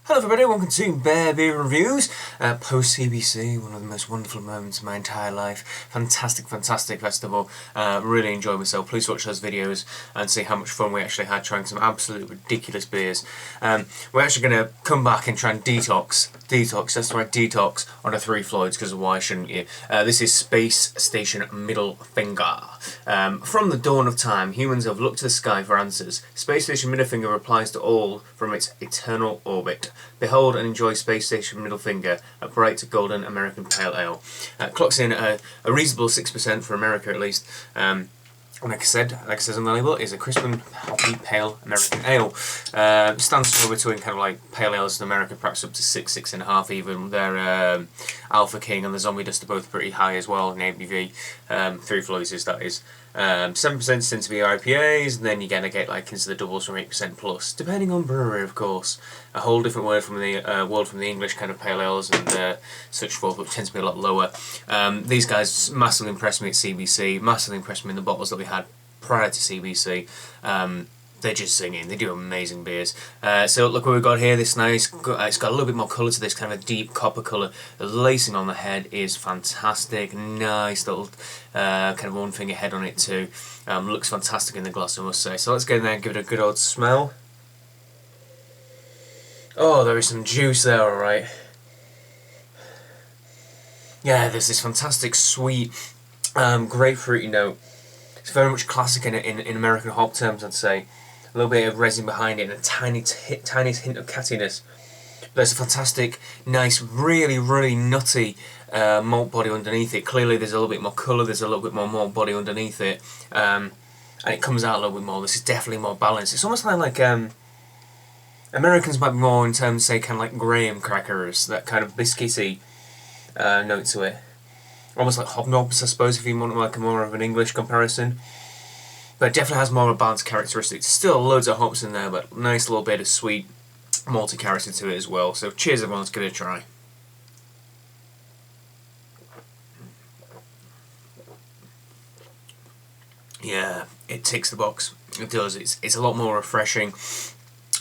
Hello everybody, welcome to Bear Beer Reviews, post-CBC, one of the most wonderful moments of my entire life. Fantastic festival, really enjoyed myself. Please watch those videos and see how much fun we actually had trying some absolute ridiculous beers. We're actually going to come back and try and detox, that's right, detox on a 3 Floyds, because why shouldn't you? This is Space Station Middle Finger. From the dawn of time, humans have looked to the sky for answers. Space Station Middle Finger replies to all from its eternal orbit. Behold and enjoy Space Station Middle Finger, a bright golden American Pale Ale. Clocks in a reasonable 6% for America at least. Like it says on the label, is a crisp and hoppy pale American ale. Stands somewhere between kind of like pale ales in America, perhaps up to 6.5 even. Their Alpha King and the Zombie Dust are both pretty high as well in ABV. 3 Floyds is, that is. 7% tend to be IPAs, and then you're gonna get like into the doubles from 8% plus, depending on brewery, of course. A whole different word from the English kind of pale ales and such forth, which tends to be a lot lower. These guys massively impressed me at CBC, massively impressed me in the bottles that we had prior to CBC. They're just singing. They do amazing beers. So look what we've got here. This nice. It's got a little bit more colour to this, kind of a deep copper colour. The lacing on the head is fantastic. Nice little kind of one finger head on it too. Looks fantastic in the glass, I must say. So let's get in there and give it a good old smell. Oh, there is some juice there, all right. Yeah, there's this fantastic sweet grapefruity note. It's very much classic in American hop terms, I'd say. A little bit of resin behind it and a tiniest hint of cattiness. There's a fantastic, nice, really nutty malt body underneath it. Clearly there's a little bit more colour, there's a little bit more malt body underneath it. And it comes out a little bit more. This is definitely more balanced. It's almost like Americans might be more in terms, say, kind of like graham crackers, that kind of biscuity note to it. Almost like hobnobs, I suppose, if you want like more of an English comparison. But it definitely has more of a balanced characteristics. Still loads of hops in there, but nice little bit of sweet, malty character to it as well. So cheers everyone, let's give it a try. Yeah, it ticks the box. It does. It's a lot more refreshing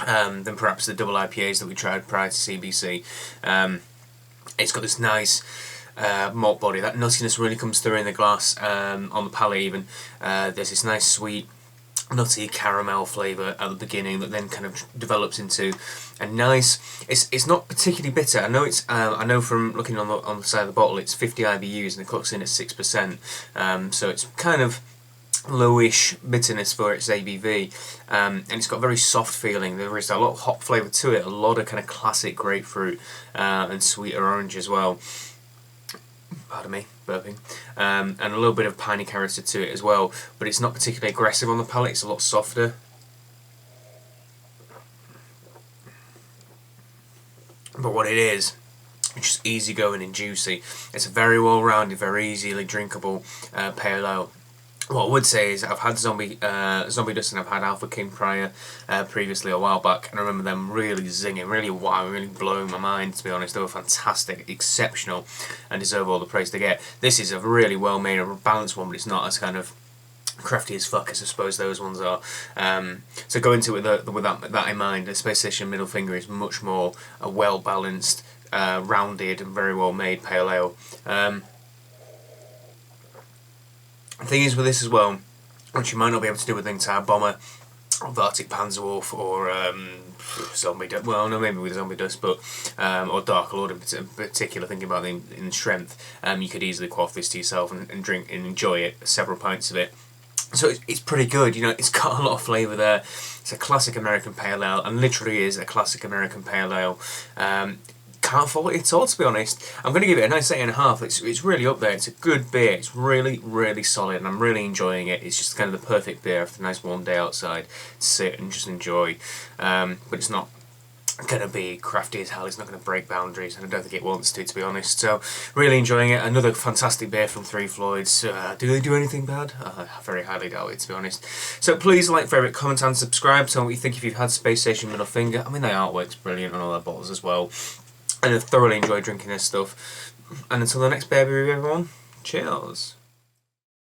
than perhaps the double IPAs that we tried prior to CBC. It's got this nice malt body. That nuttiness really comes through in the glass, on the palate even. There's this nice sweet nutty caramel flavour at the beginning that then kind of develops into a nice. It's not particularly bitter. I know it's. I know from looking on the side of the bottle, it's 50 IBUs and it clocks in at 6%. So it's kind of lowish bitterness for its ABV, and it's got a very soft feeling. There is a lot of hop flavour to it, a lot of kind of classic grapefruit and sweeter orange as well. Pardon me, burping. And a little bit of piney character to it as well, but it's not particularly aggressive on the palate, it's a lot softer. But what it is, it's just easygoing and juicy. It's a very well-rounded, very easily drinkable pale ale. What I would say is I've had Zombie Dust and I've had Alpha King prior, previously a while back, and I remember them really zinging, really wow, really blowing my mind, to be honest. They were fantastic, exceptional, and deserve all the praise they get. This is a really well made and balanced one, but it's not as kind of crafty as fuck as I suppose those ones are. So go into it with that in mind. The Space Station Middle Finger is much more a well balanced, rounded and very well made pale ale. The thing is with this as well, which you might not be able to do with the entire Bomber, or the Arctic Panzerwolf, or Zombie Dust, well no, maybe with Zombie Dust, but or Dark Lord in particular, thinking about the in strength, you could easily quaff this to yourself and drink and enjoy it, several pints of it. So it's pretty good, you know, it's got a lot of flavour there. It's a classic American pale ale, and literally is a classic American pale ale. Can't fault it at all, to be honest. I'm going to give it a nice 8.5. It's really up there. It's a good beer. It's really solid, and I'm really enjoying it. It's just kind of the perfect beer after a nice warm day outside to sit and just enjoy. But it's not going to be crafty as hell. It's not going to break boundaries, and I don't think it wants to be honest. So really enjoying it. Another fantastic beer from 3 Floyds. Do they do anything bad? I very highly doubt it, to be honest. So please like, favourite, comment and subscribe. Tell me what you think if you've had Space Station Middle Finger. I mean, the artwork's brilliant on all their bottles as well. And I thoroughly enjoy drinking this stuff. And until the next beer review, everyone, cheers.